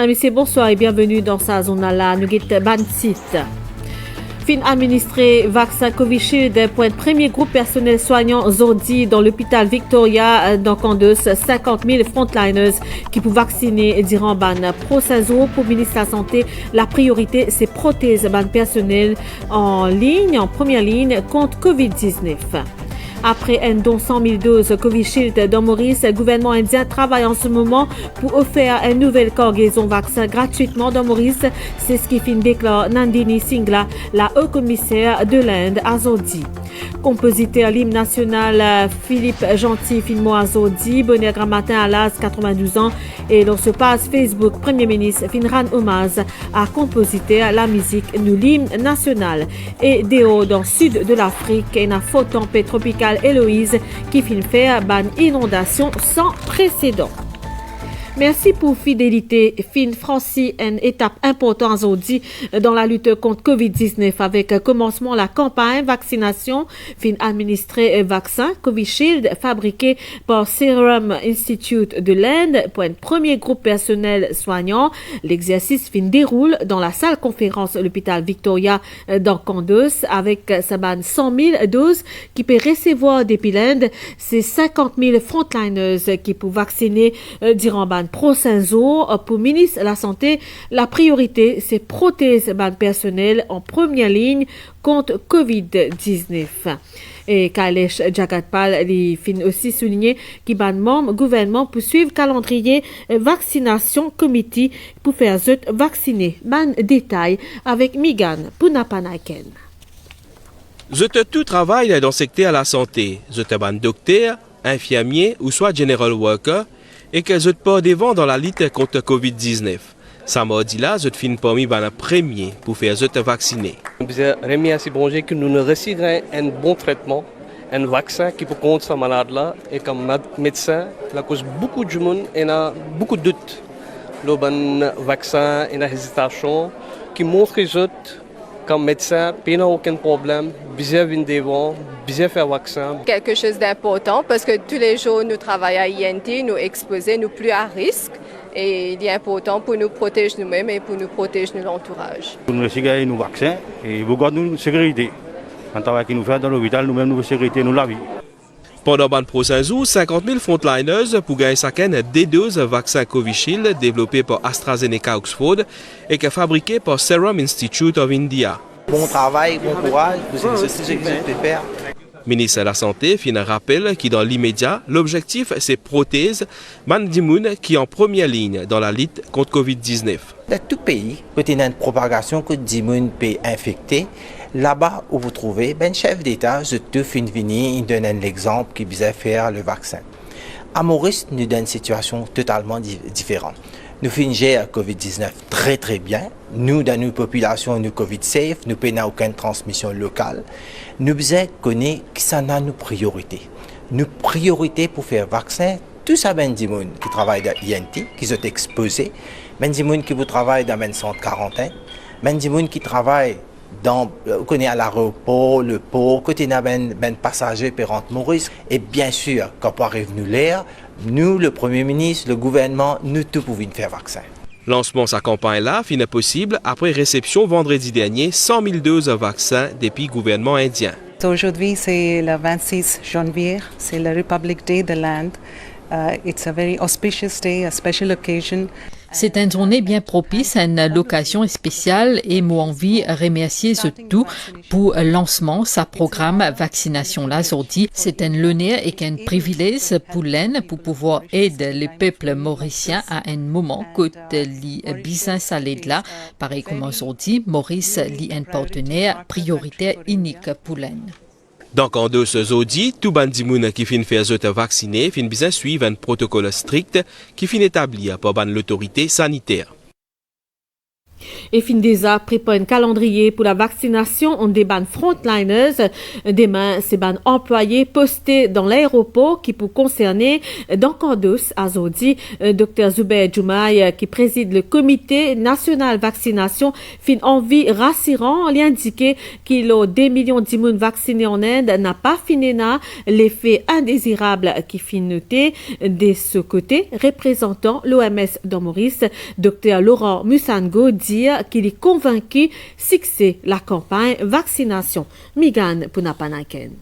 Mesdames et messieurs, bonsoir et bienvenue dans sa zone là. Nous sommes Bansit. Fin administré vaccin Covishield pour un premier groupe personnel soignant Zordi dans l'hôpital Victoria dans Candos, 50 000 frontliners qui pour vacciner durant ban procès pour le ministre de la Santé. La priorité, c'est prothèses ban personnel en ligne, en première ligne contre COVID-19. Après un don 100 000 doses Covishield dans Maurice, le gouvernement indien travaille en ce moment pour offrir une nouvelle cargaison vaccin gratuitement dans Maurice. C'est ce qui fin déclare Nandini Singla, la haut-commissaire de l'Inde à Zordi. Compositeur l'hymne national Philippe Gentil Finmo à Zordi, bonheur grand matin à l'âge 92 ans. Et l'on se passe Facebook, Premier ministre Finran Omaz à compositeur la musique nous l'hymne national. Et Déo dans le sud de l'Afrique, une forte tempête tropicale Héloïse qui finit faire une inondation sans précédent. Merci pour fidélité. Fin franchi une étape importante aujourd'hui dans la lutte contre COVID-19 avec commencement la campagne vaccination. Fin administré vaccin Covishield fabriqué par Serum Institute de l'Inde pour un premier groupe personnel soignant. L'exercice fin déroule dans la salle conférence de l'hôpital Victoria dans Candos avec sa bande 100 000 doses qui peut recevoir depuis l'Inde. C'est 50 000 frontliners qui pour vacciner durant ban prochains jours. Pour le ministre de la Santé, la priorité, c'est prothèses personnelles en première ligne contre COVID-19. Et Kailesh Jagatpal il fin aussi souligné qu'il ban membre gouvernement pour suivre calendrier vaccination committee pour faire vacciner. Ban détail avec Migan Punapanaiken. Je tout travail dans le secteur de la santé. Je te ban docteur, infirmier ou soit general worker et que je pas devant dans la lutte contre COVID-19. Samedi là, je finis parmi les premiers pour faire je vacciner. Je remercie bon Dieu que nous nous recevons un bon traitement, un vaccin qui peut contre ce malade-là. Et comme médecin, la cause beaucoup de monde et a beaucoup de doutes. Le bon vaccin et la hésitation qui montre que je comme médecin, il n'y a aucun problème, bien venir devant, bien faire vaccin. Quelque chose d'important parce que tous les jours nous travaillons à INT, nous exposons, nous plus à risque. Et il est important pour nous protéger nous-mêmes et pour nous protéger notre entourage. Pour nous essayer nos vaccins et vous gardez notre sécurité. Quand on travaille nous fait dans l'hôpital, nous-mêmes nous sécurité, nous la vie. Pendant le prochain jour, 50 000 frontliners pour gagner chacun des doses vaccin Covishield développé par AstraZeneca Oxford et qui est fabriqué par Serum Institute of India. Bon travail, bon courage, c'est ce que je peux faire. Ministre de la Santé fait un rappel qui dans l'immédiat, l'objectif c'est prothèse Mandimoun qui est en première ligne dans la lutte contre COVID-19. Dans tout pays, où il y a une propagation que Dimoun peut infecter, là-bas où vous trouvez, ben chef d'État, je te fais venir, il donne un exemple qui visait faire le vaccin. À Maurice, nous donne une situation totalement différente. Nous finissons la COVID-19 très très bien. Nous, dans nos populations, nous COVID safe, nous n'avons aucune transmission locale. Nous devons connaître qui sont nos priorités. Nos priorités pour faire vaccin, tout ça, ben des gens qui travaillent dans l'INT, qui sont exposés, ben des gens qui travaillent dans le centre quarantaine, ben des gens qui travaillent dans à l'aéroport, le port, côté ben passagers pérant Maurice. Et bien sûr, quand on arrive nous l'air, nous, le Premier ministre, le gouvernement, nous tous pouvons faire vaccin. Lancement sa campagne là finit possible après réception vendredi dernier 100 000 doses de vaccins depuis le gouvernement indien. Aujourd'hui, c'est le 26 janvier, c'est le Republic Day de l'Inde. It's a very auspicious day, a special occasion. C'est une journée bien propice, une occasion spéciale et moi envie de remercier surtout pour le lancement sa programme vaccination là aujourd'hui. C'est un honneur et un privilège pour l'Inde pour pouvoir aider le peuple mauricien à un moment que les business allait là. Pareil comme aujourd'hui, Maurice est un partenaire prioritaire unique pour l'Inde. Donc, en deux aujourd'hui, tout bandimoun qui fin faire vacciner fin bien suivre un protocole strict qui fin établi par l'autorité sanitaire. Et fin déjà prépare un calendrier pour la vaccination des ban frontliners. Demain, c'est ban employés postés dans l'aéroport qui peut concerner dans Candos, Azodi. Dr Zubair Djoumaï, qui préside le comité national vaccination, fin envie rassurant, lui indiquer qu'il y a des millions d'immunes vaccinés en Inde n'a pas fini là l'effet indésirable qui fin noté. De ce côté, représentant l'OMS dans Maurice, Dr Laurent Musango dit qu'il est convaincu succès la campagne vaccination. Migan Punapanaken.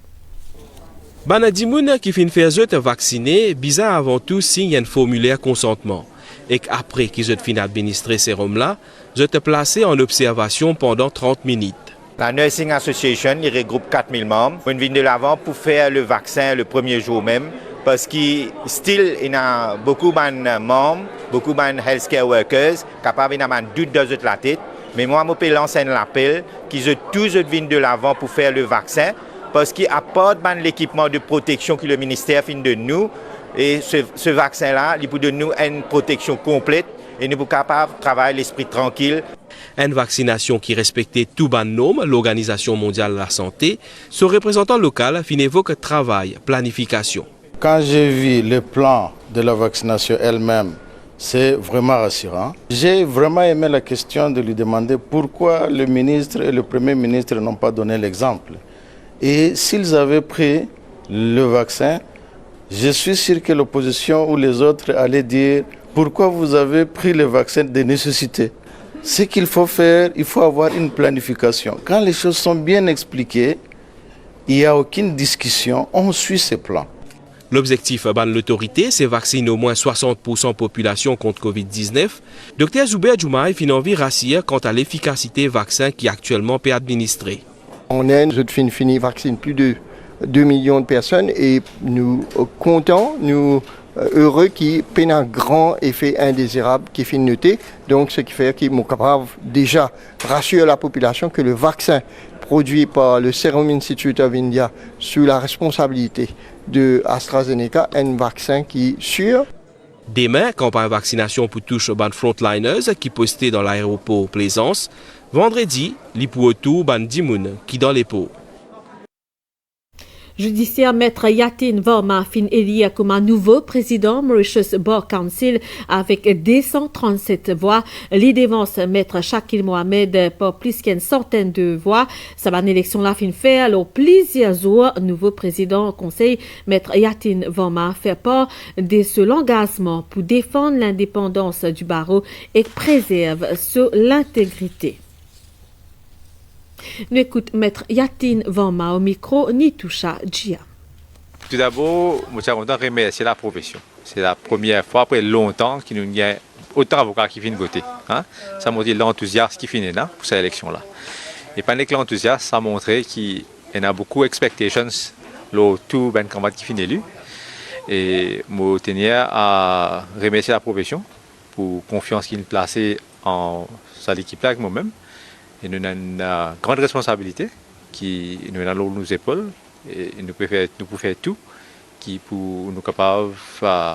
Banadimoun qui fin fait vacciner, bizarre avant tout signe un formulaire consentement. Et qu'après qu'ils ont fin administrer ces rhums-là, je te placé en observation pendant 30 minutes. La Nursing Association, il regroupe 4000 membres. On vient de l'avant pour faire le vaccin le premier jour même, parce qu'il y a beaucoup de membres, beaucoup de healthcare workers, capables de doute dans la tête. Mais moi, je peux lancer un appel qu'ils tous viennent de l'avant pour faire le vaccin, parce qu'il apporte l'équipement de protection que le ministère fait de nous. Et ce vaccin-là, il peut donner nous une protection complète et nous sommes capables de travailler l'esprit tranquille. Une vaccination qui respectait tout ban norme, l'Organisation mondiale de la santé, son représentant local fin évoque travail, planification. Quand j'ai vu le plan de la vaccination elle-même, c'est vraiment rassurant. J'ai vraiment aimé la question de lui demander pourquoi le ministre et le Premier ministre n'ont pas donné l'exemple. Et s'ils avaient pris le vaccin, je suis sûr que l'opposition ou les autres allaient dire pourquoi vous avez pris le vaccin de nécessité. Ce qu'il faut faire, il faut avoir une planification. Quand les choses sont bien expliquées, il n'y a aucune discussion, on suit ces plans. L'objectif de l'autorité, c'est vacciner au moins 60% de la population contre Covid-19. Dr Zubair Djoumaï fin envie rassurer quant à l'efficacité des vaccins qui actuellement peut administrer. En Inde, je finis vaccine plus de 2 millions de personnes et nous contents, nous heureux qui peine un grand effet indésirable qui fait noter. Donc ce qui fait qu'ils sont capables déjà rassurer la population que le vaccin produit par le Serum Institute of India sous la responsabilité de AstraZeneca est un vaccin qui est sûr. Demain, campagne vaccination pour touche ban frontliners qui posté dans l'aéroport Plaisance. Vendredi, l'Ipouotou ban Dimoun qui dans les pots. Judiciaire Maître Yatin Varma fin élu comme un nouveau président Mauritius Bar Council avec 237 voix. Les dévances Maître Shakil Mohamed par plus qu'une centaine de voix. Ça va une élection là fin fait alors plusieurs jours. Nouveau président conseil Maître Yatin Varma fait part de ce engagement pour défendre l'indépendance du barreau et préserve sur l'intégrité. Nous écoutons Maître Yatin Varma au micro Nitusha Djia. Tout d'abord, je suis content de remercier la profession. C'est la première fois après longtemps qu'il y a autant d'avocats qui viennent voter. Ça montre l'enthousiasme qui finit là pour cette élection-là. Et pendant que l'enthousiasme, ça a montré qu'il y a beaucoup d'expectations lors tout ben combat qui finit élu. Et je tenir à remercier la profession pour la confiance qu'il a placée en sa équipe avec moi-même. Et nous avons une grande responsabilité qui nous est dans nos épaules et nous pouvons faire tout qui pour nous capables de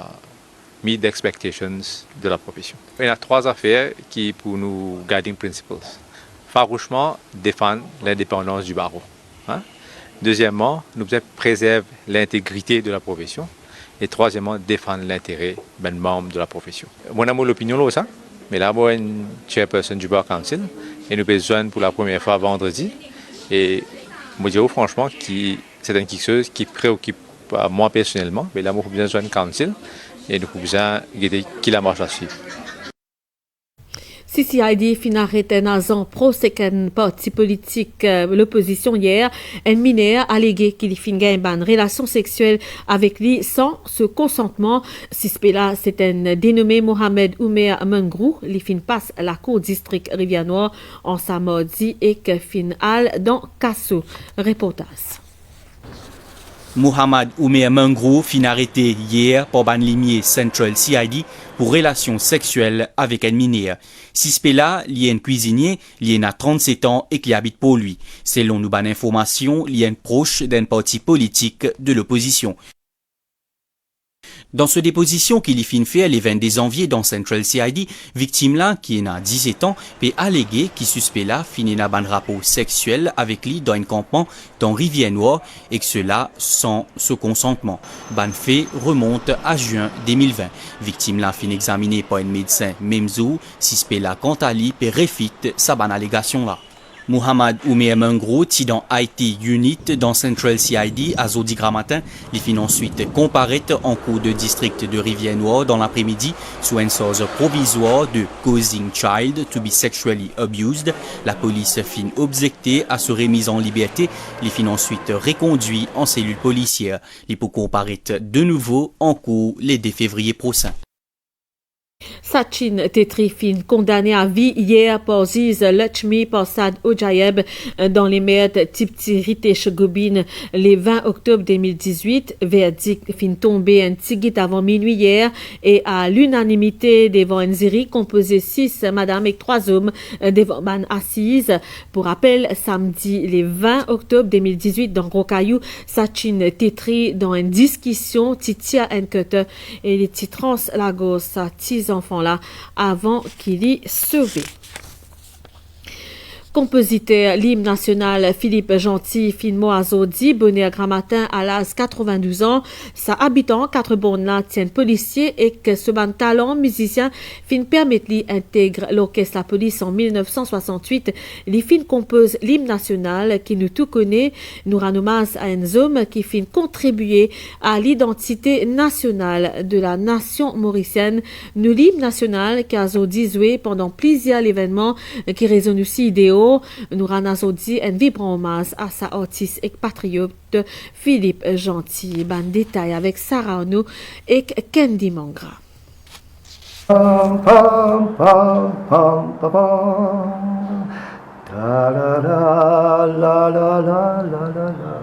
meet the expectations de la profession. Il y a 3 affaires qui pour nous guiding principles. Farouchement, défendre l'indépendance du barreau. Deuxièmement, nous devons préserver l'intégrité de la profession. Et troisièmement, défendre l'intérêt des membres de la profession. Moi, j'ai l'opinion là, ça. Mais là, moi, je suis chairperson du Bar Council et nous besoin pour la première fois vendredi. Et je dis franchement que c'est quelque chose qui préoccupe moi personnellement. Mais là, moi, j'ai besoin de council et nous avons besoin de qui la marche à suivre. CCID fin arrêté nazan pro second parti politique l'opposition hier. Un mineur allégué qu'il fin gagne une relation sexuelle avec lui sans ce consentement. Suspect-là, c'est un dénommé Mohamed Oumer Mengrou. Il fin passe à la cour district Rivière-Noire en samedi et que fin al dans Kasso. Reportage. Mohamed Oumer Mengrou fin arrêté hier par ban limier Central CID pour relation sexuelle avec un mineur. Suspect-là, il y a un cuisinier, il a 37 ans et qui habite pour lui. Selon nous ban information, il y a un proche d'un parti politique de l'opposition. Dans ce déposition qu'il y fin fait le 22 janvier dans Central CID, victime là, qui a 17 ans, peut alléguer qui suspect là finit un rapport sexuel avec lui dans un campement dans Rivière-Noire et que cela sans ce consentement. Ban fait remonte à juin 2020. Victime là fin examinée par un médecin même jour, suspect là quant à lui peut réfute sa ban allégation là. Mohamed Oumer Mengro, qui dans IT Unit dans Central CID à Zodi Gramatin, il finit ensuite comparaître en cours de district de Rivière-Noire dans l'après-midi sous une source provisoire de causing child to be sexually abused. La police finit objectée à sa remise en liberté. Il finit ensuite reconduit en cellule policière. Il peut comparaître de nouveau en cours les 2 février prochain. Sachin Tetri condamné à vie hier par Ziz Lachmi Parsad Ojayeb dans les mers Tiptiri Techogobine le 20 octobre 2018. Verdict fin tombé un tigit avant minuit hier et à l'unanimité devant une jury composé 6 madame et 3 hommes devant ban assise. Pour rappel, samedi le 20 octobre 2018 dans Rocaillou, Sachin Tetri dans une discussion Titia Cutter et les Titrans Lagos à 6 enfants là avant qu'il y sauvé. Compositeur, l'hymne national Philippe Gentil, finement à Zodi, bonheur Gramatin à l'âge 92 ans, sa habitant 4 bornes là tiennent policier et que ce ban talent musicien fin permet lui intègre l'orchestre la police en 1968. Les fin compose l'hymne national qui nous tout connaît, nous rend hommage à un homme qui fin contribuer à l'identité nationale de la nation mauricienne. Nous l'hymne national qui a Zodi joué pendant plusieurs événements qui résonnent aussi idéaux. Nous rendons un vibrant hommage à sa artiste et patriote Philippe Gentil. Ban détail avec Sarah Ono et Kendi Mangra. Pam pam pam pam pam pam. Da la la la la la la la.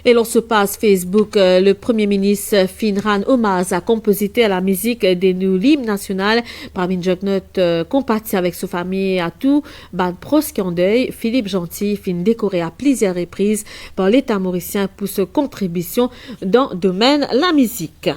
Et l'on se passe Facebook, le Premier ministre Finran hommage à composité à la musique des nous l'hymne national. Parmi une compatie avec sa famille à tout, ban pros qui en deuil, Philippe Gentil fin décoré à plusieurs reprises par l'État mauricien pour sa contribution dans le domaine la musique.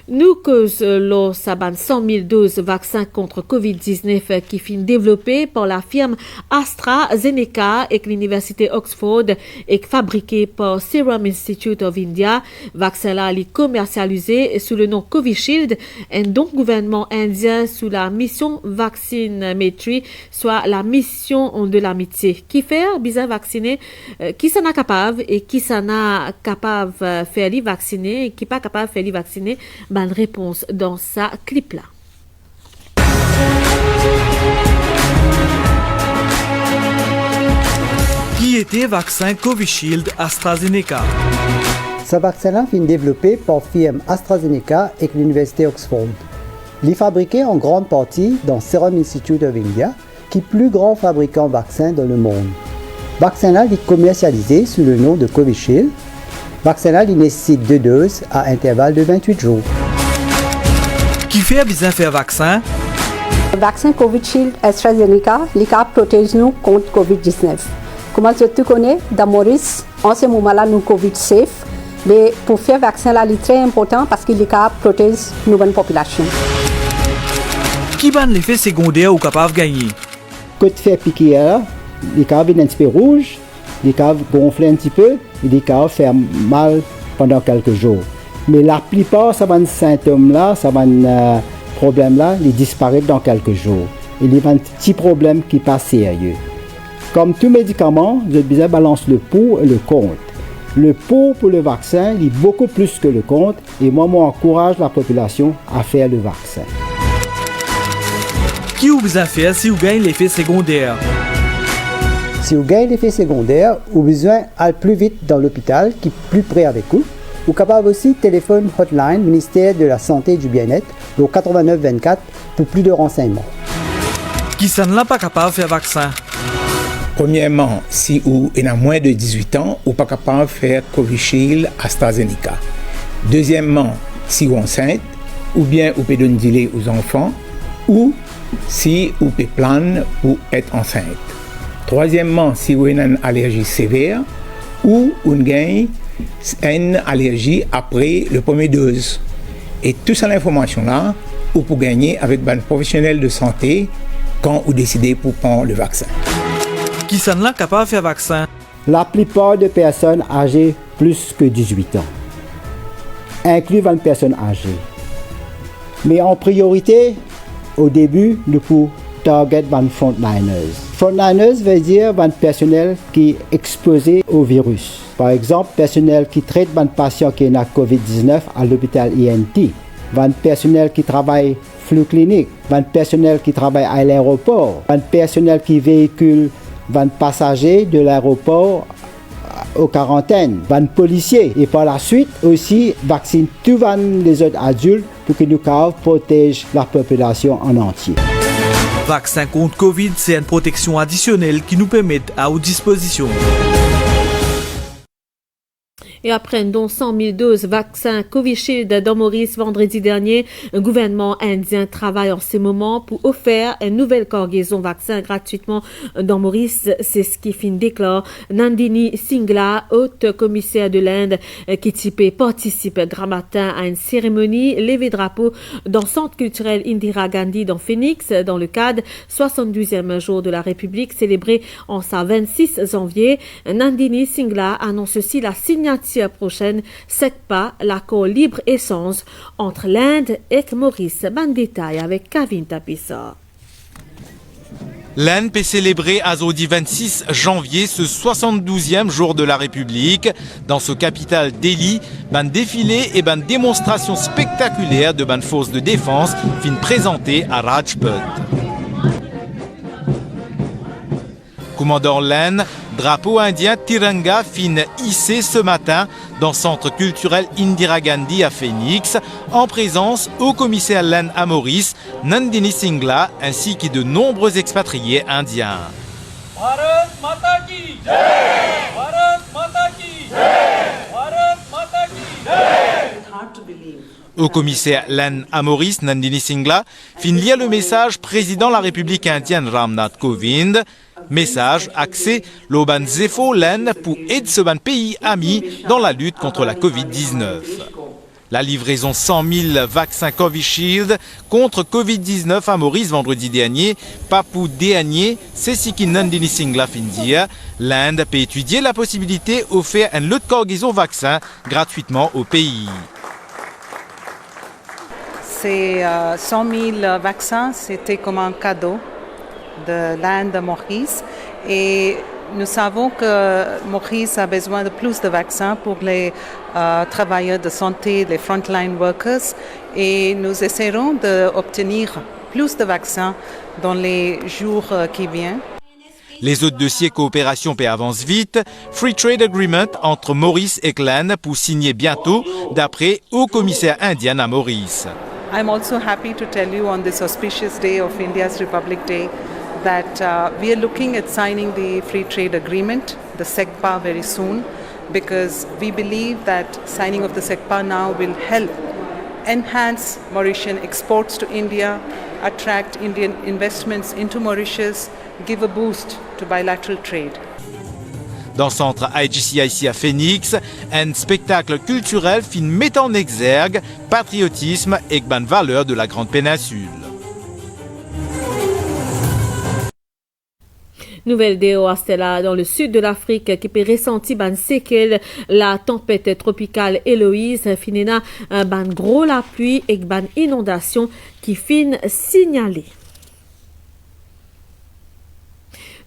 Nous cause le saban 100 000 doses vaccins contre Covid-19 qui fin développé par la firme AstraZeneca et l'université Oxford et fabriqué par Serum Institute of India. Vaccin là est commercialisé sous le nom Covishield, un don gouvernement indien sous la mission Vaccine Metri, soit la mission de l'amitié. Qui fait bien vacciner, qui s'en a capable et qui s'en a capable faire les vacciner et qui pas capable faire les vacciner. Bonne réponse dans sa clip là. Qui était vaccin Covishield AstraZeneca? Ce vaccin-là est développé par la firme AstraZeneca et l'université Oxford. Il est fabriqué en grande partie dans Serum Institute of India, qui est le plus grand fabricant de vaccins dans le monde. Le vaccin-là est commercialisé sous le nom de Covishield. Le vaccin-là nécessite 2 doses à intervalle de 28 jours. Qui fait besoin de faire vaccin? Le vaccin Covishield AstraZeneca, il protège nous contre Covid-19. Comme tu connais, dans Maurice, en ce moment-là, nous Covid safe. Mais pour faire vaccin, là, il est très important parce qu'il protège la nouvelle population. Qui ban l'effet secondaire ou capable de gagner? Quand tu fais piquer, il est un petit peu rouge, il est gonfler un petit peu, il est faire mal pendant quelques jours. Mais la plupart de ces symptômes-là, ces problèmes-là, ils disparaissent dans quelques jours. Il y a un petit problème qui n'est pas sérieux. Comme tout médicament, je disais, balance le pour et le contre. Le pour le vaccin est beaucoup plus que le contre et moi, encourage la population à faire le vaccin. Qui vous besoin faire si vous gagnez l'effet secondaire? Si vous gagnez l'effet secondaire, vous besoin d'aller plus vite dans l'hôpital qui est plus près avec vous. Ou capable aussi téléphone hotline ministère de la Santé et du Bien-être au 89 24 pour plus de renseignements. Qui s'en l'a pas capable de faire vaccin? Premièrement, si vous êtes moins de 18 ans, vous n'êtes pas capable de faire Covishield AstraZeneca. Deuxièmement, si vous êtes enceinte, ou bien vous pouvez donner délai aux enfants, ou si vous pouvez planer pour être enceinte. Troisièmement, si vous avez une allergie sévère, ou vous avez une allergie après le premier dose. Et toute cette information-là, vous pouvez gagner avec un professionnel de santé quand vous décidez pour prendre le vaccin. Qui s'en l'a capable de faire vaccin? La plupart des personnes âgées plus que 18 ans, inclus 20 personnes âgées. Mais en priorité, au début, nous pouvons target 20 frontliners. Frontliners veut dire 20 personnel qui est exposé au virus. Par exemple, personnel qui traite 20 patients qui ont la COVID-19 à l'hôpital INT, 20 personnel qui travaille flux clinique, 20 personnel qui travaille à l'aéroport, 20 personnel qui véhicule 20 passagers de l'aéroport aux quarantaines, 20 policiers. Et par la suite aussi vaccine tous les autres adultes pour que nous protège la population en entier. Vaccin contre Covid, c'est une protection additionnelle qui nous permet à votre disposition. Et après dont 100 000 doses vaccin Covishield dans Maurice vendredi dernier, un gouvernement indien travaille en ce moment pour offrir une nouvelle cargaison vaccin gratuitement dans Maurice. C'est ce qui déclare Nandini Singla, haute commissaire de l'Inde, qui participe grand matin à une cérémonie lever drapeau dans le centre culturel Indira Gandhi dans Phoenix, dans le cadre 72e jour de la République célébré en sa 26 janvier. Nandini Singla annonce aussi la signature prochaine SECPA, l'accord libre-échange entre l'Inde et Maurice. Ban détail avec Kavin Tapissa. L'Inde peut célébrer à jeudi 26 janvier ce 72e jour de la République. Dans ce capitale Delhi, un défilé et une démonstration spectaculaire de une force de défense fin présentée à Rajpath. Commandant l'Inde, drapeau indien Tiranga fin hissé ce matin dans le centre culturel Indira Gandhi à Phoenix, en présence au commissaire l'Inde à Maurice, Nandini Singla, ainsi que de nombreux expatriés indiens. Bharat Mata ki Jai! Bharat Mata ki Jai! Bharat Mata ki Jai! Au commissaire l'Inde à Maurice, Nandini Singla, fin lire le message président de la République indienne Ramnath Kovind. Message axé l'Oban Zefo l'Inde pour aider ce pays ami dans la lutte contre la Covid-19. La livraison 100 000 vaccins Covishield contre Covid-19 à Maurice vendredi dernier, pas pour dernier, c'est ce que Nandini Singla fin dire. L'Inde peut étudier la possibilité d'offrir une lot de cargaison vaccin gratuitement au pays. Ces 100 000 vaccins, c'était comme un cadeau de l'Inde de Maurice et nous savons que Maurice a besoin de plus de vaccins pour les travailleurs de santé, les frontline workers et nous essaierons d'obtenir plus de vaccins dans les jours qui viennent. Les autres dossiers coopération peut avance vite. Free Trade Agreement entre Maurice et l'Inde pour signer bientôt d'après au commissaire indien à Maurice. I'm also happy to tell you on this auspicious day of India's Republic Day that we are looking at signing the free trade agreement, the SECPA, very soon, because we believe that signing of the SECPA now will help enhance Mauritian exports to India, attract Indian investments into Mauritius, give a boost to bilateral trade. Dans le centre IGCIC à Phoenix, un spectacle culturel fin met en exergue patriotisme et bonne valeur de la Grande Péninsule. Nouvelle déo à Stella dans le sud de l'Afrique qui peut ressentir ban séquelles la tempête tropicale Héloïse finina ban gros la pluie et ban inondation qui fin signalée.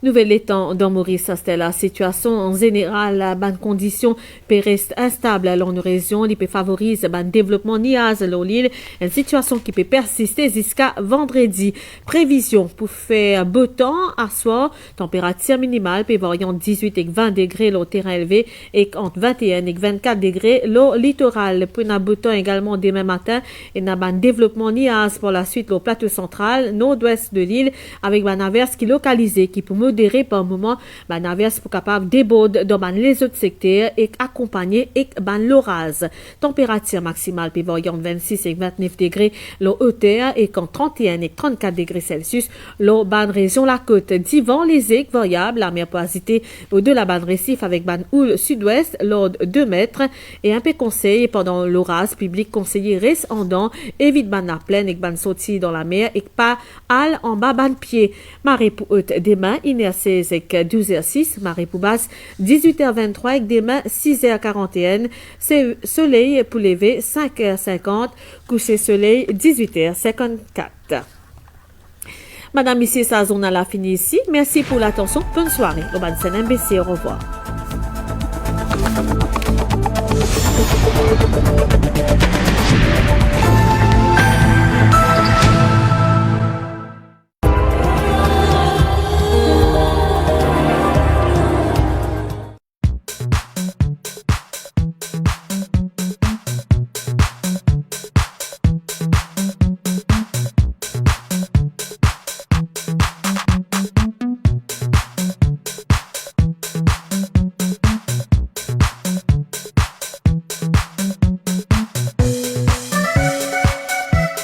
Nouvelle étant dans Maurice, c'était la situation en général, la bonne condition peut rester instable dans nos régions, qui peut favoriser le développement niaz dans l'île, une situation qui peut persister jusqu'à vendredi. Prévision pour faire beau temps à soir, température minimale peut varier entre 18 et 20 degrés le terrain élevé et entre 21 et 24 degrés le littoral. Pour un beau temps également demain matin et un développement niaz pour la suite le plateau central, nord-ouest de l'île avec une averse qui localisée qui peut modérer par moment, une averse pour capable déborder dans les autres secteurs et accompagner et l'orage. Température maximale peut varier entre 26 et 29 degrés le hauteur et entre 31 et 34 degrés Celsius le ban région la côte divan les aigues variables la mer poisité au-delà de la bande récif avec ban houle sud-ouest l'ordre 2 mètres et un peu conseil pendant l'orage public conseiller reste en dents évite ban à pleine et ban sortie dans la mer et pas al en bas ban pied. Marée pour haute demain 1h16 avec 12h06, marée pour basse 18h23 avec demain 6h41, c'est soleil pour lever 5h50, coucher soleil 18h54. Madame, ici, sa zone a fini ici. Merci pour l'attention. Bonne soirée. Au bas de NBC, au revoir.